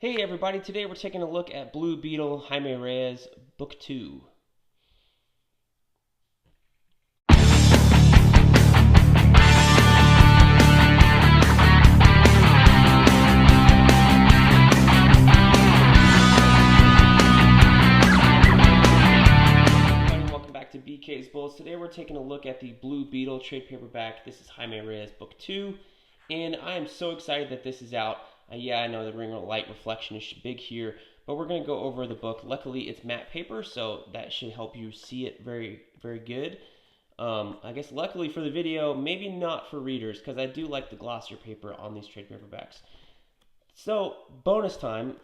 Hey everybody, today we're taking a look at Blue Beetle Jaimé Reyes, Book 2. Welcome back to BK's Bulls. Today we're taking a look at the Blue Beetle trade paperback. This is Jaimé Reyes, Book 2, and I am so excited that this is out. Yeah, I know the ring of light reflection is big here, but we're going to go over the book. Luckily, it's matte paper, so that should help you see it very, very good. I guess luckily for the video, maybe not for readers, because I do like the glossier paper on these trade paperbacks. So, bonus time,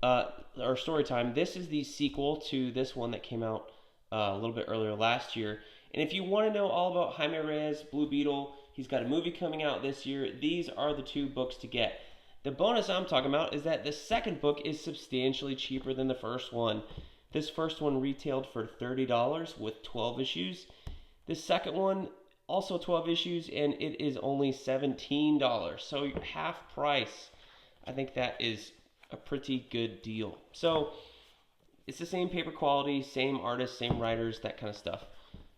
or story time, this is the sequel to this one that came out a little bit earlier last year. And if you want to know all about Jaimé Reyes, Blue Beetle, he's got a movie coming out this year. These are the two books to get. The bonus I'm talking about is that the second book is substantially cheaper than the first one. This first one retailed for $30 with 12 issues. The second one, also 12 issues, and it is only $17. So half price. I think that is a pretty good deal. So it's the same paper quality, same artists, same writers, that kind of stuff.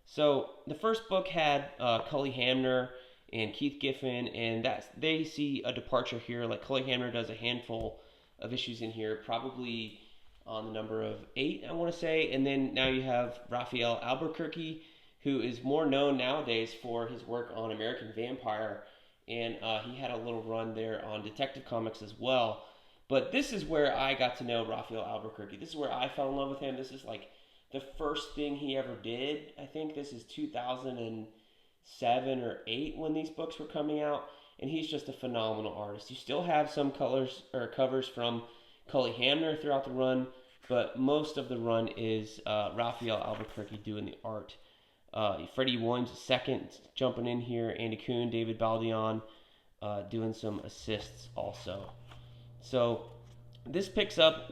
So the first book had Cully Hamner and Keith Giffen, and they see a departure here. Like Cully Hamner does a handful of issues in here, probably on the number of 8, I want to say. And then now you have Raphael Albuquerque, who is more known nowadays for his work on American Vampire, and he had a little run there on Detective Comics as well. But this is where I got to know Raphael Albuquerque. This is where I fell in love with him. This is like the first thing he ever did. I think this is 2007 or 8 when these books were coming out, and he's just a phenomenal artist. You still have some colors or covers from Cully Hamner throughout the run, but most of the run is Raphael Albuquerque doing the art. Freddie Williams second jumping in here, Andy Kuhn, David Baldeon doing some assists also. So this picks up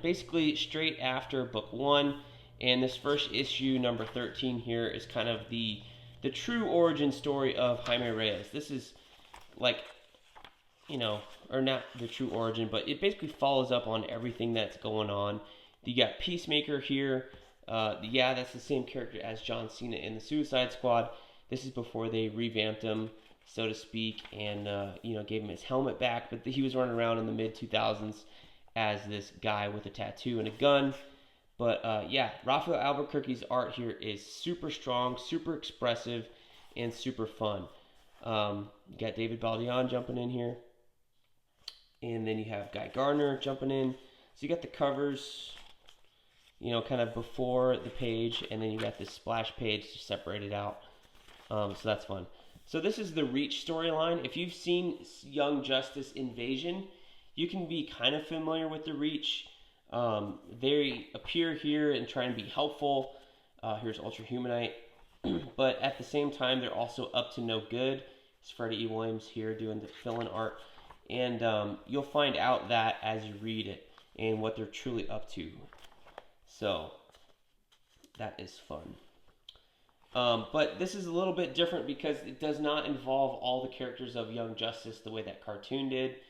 basically straight after book 1, and this first issue, number 13 here, is kind of the true origin story of Jaimé Reyes. This is like, or not the true origin, but it basically follows up on everything that's going on. You got Peacemaker here. That's the same character as John Cena in the Suicide Squad. This is before they revamped him, so to speak, and gave him his helmet back. But he was running around in the mid-2000s as this guy with a tattoo and a gun. But Raphael Albuquerque's art here is super strong, super expressive, and super fun. You got David Baldeon jumping in here. And then you have Guy Gardner jumping in. So you got the covers, kind of before the page, and then you got this splash page to separate it out. So that's fun. So this is the Reach storyline. If you've seen Young Justice Invasion, you can be kind of familiar with the Reach. They appear here and try and be helpful. Here's Ultra Humanite. But at the same time, they're also up to no good. It's Freddie E. Williams here doing the fill-in art. And you'll find out that as you read it and what they're truly up to. So that is fun. But this is a little bit different because it does not involve all the characters of Young Justice the way that cartoon did.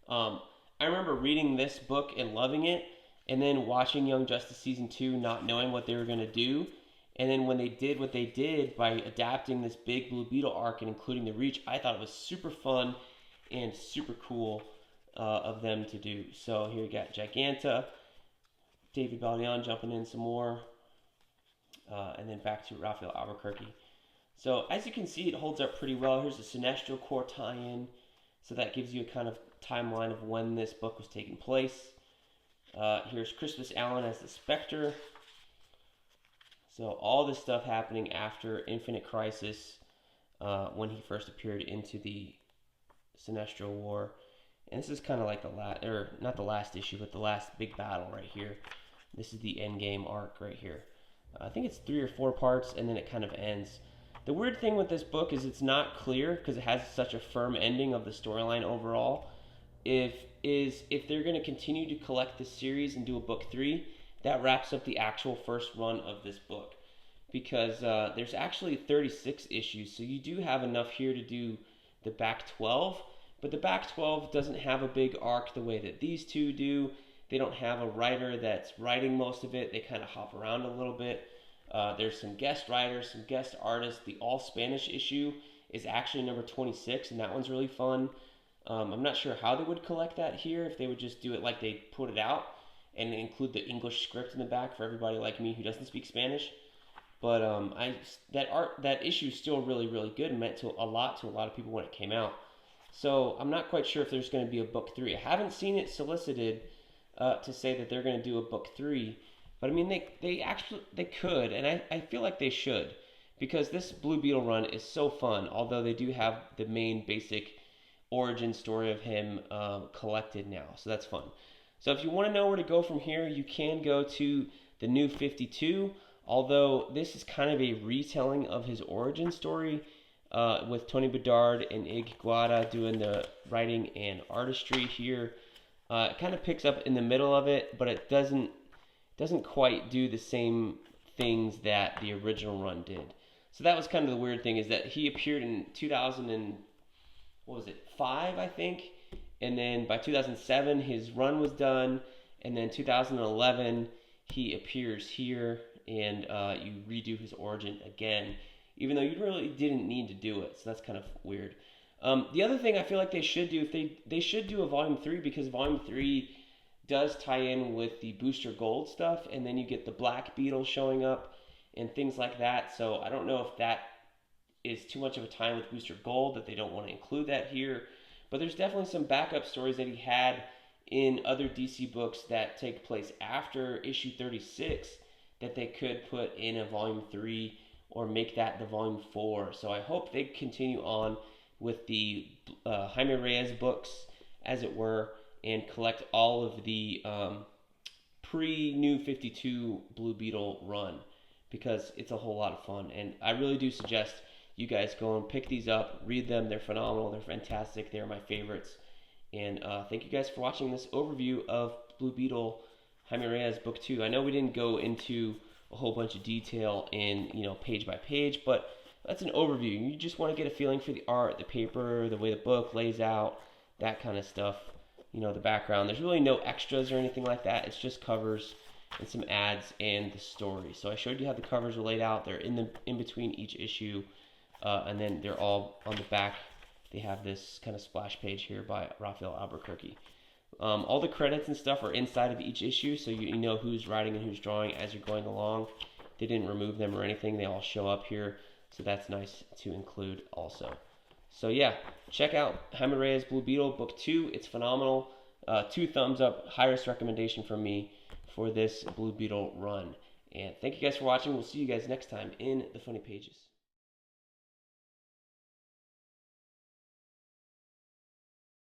I remember reading this book and loving it, and then watching Young Justice Season 2 not knowing what they were going to do. And then when they did what they did by adapting this big Blue Beetle arc and including the Reach, I thought it was super fun and super cool of them to do. So here we got Giganta, David Baldeon jumping in some more, and then back to Raphael Albuquerque. So as you can see, it holds up pretty well. Here's the Sinestro Corps tie-in, so that gives you a kind of timeline of when this book was taking place. Here's Crispus Allen as the Spectre. So all this stuff happening after Infinite Crisis, when he first appeared into the Sinestro War. And this is kind of like not the last issue, but the last big battle right here. This is the Endgame arc right here. I think it's 3 or 4 parts, and then it kind of ends. The weird thing with this book is it's not clear, because it has such a firm ending of the storyline overall, if they're going to continue to collect this series and do a book 3, that wraps up the actual first run of this book. Because there's actually 36 issues, so you do have enough here to do the back 12, But the back 12 doesn't have a big arc the way that these two do. They don't have a writer that's writing most of it. They kind of hop around a little bit. There's some guest writers, some guest artists. The all Spanish issue is actually number 26, and that one's really fun. I'm not sure how they would collect that here, if they would just do it like they put it out and include the English script in the back for everybody like me who doesn't speak Spanish. But that issue is still really, really good and meant to a lot of people when it came out. So I'm not quite sure if there's going to be a book 3. I haven't seen it solicited to say that they're going to do a book 3, but I mean they could, and I feel like they should, because this Blue Beetle run is so fun. Although they do have the main basic origin story of him collected now, so that's fun. So if you want to know where to go from here, you can go to the New 52. Although this is kind of a retelling of his origin story, with Tony Bedard and Ig Guada doing the writing and artistry here. It kind of picks up in the middle of it, but it doesn't quite do the same things that the original run did. So that was kind of the weird thing, is that he appeared in 5, I think, and then by 2007 his run was done, and then 2011 he appears here, and you redo his origin again, even though you really didn't need to do it. So that's kind of weird. The other thing I feel like they should do, they should do a Volume 3, because Volume 3 does tie in with the Booster Gold stuff, and then you get the Black Beetle showing up and things like that. So I don't know if that is too much of a tie with Booster Gold, that they don't want to include that here. But there's definitely some backup stories that he had in other DC books that take place after issue 36 that they could put in a Volume 3 or make that the Volume 4. So I hope they continue on with the Jaime Reyes books, as it were, and collect all of the pre-New 52 Blue Beetle run, because it's a whole lot of fun. And I really do suggest you guys go and pick these up, read them. They're phenomenal. They're fantastic. They're my favorites. And thank you guys for watching this overview of Blue Beetle Jaime Reyes Book 2. I know we didn't go into a whole bunch of detail in, page by page, but that's an overview. You just want to get a feeling for the art, the paper, the way the book lays out, that kind of stuff. The background. There's really no extras or anything like that. It's just covers and some ads and the story. So I showed you how the covers are laid out. They're in between each issue, and then they're all on the back. They have this kind of splash page here by Raphael Albuquerque. All the credits and stuff are inside of each issue, so you know who's writing and who's drawing as you're going along. They didn't remove them or anything. They all show up here, so that's nice to include also. So yeah, check out Jaime Reyes Blue Beetle Book 2. It's phenomenal. 2 thumbs up, highest recommendation from me for this Blue Beetle run. And thank you guys for watching. We'll see you guys next time in the Funny Pages.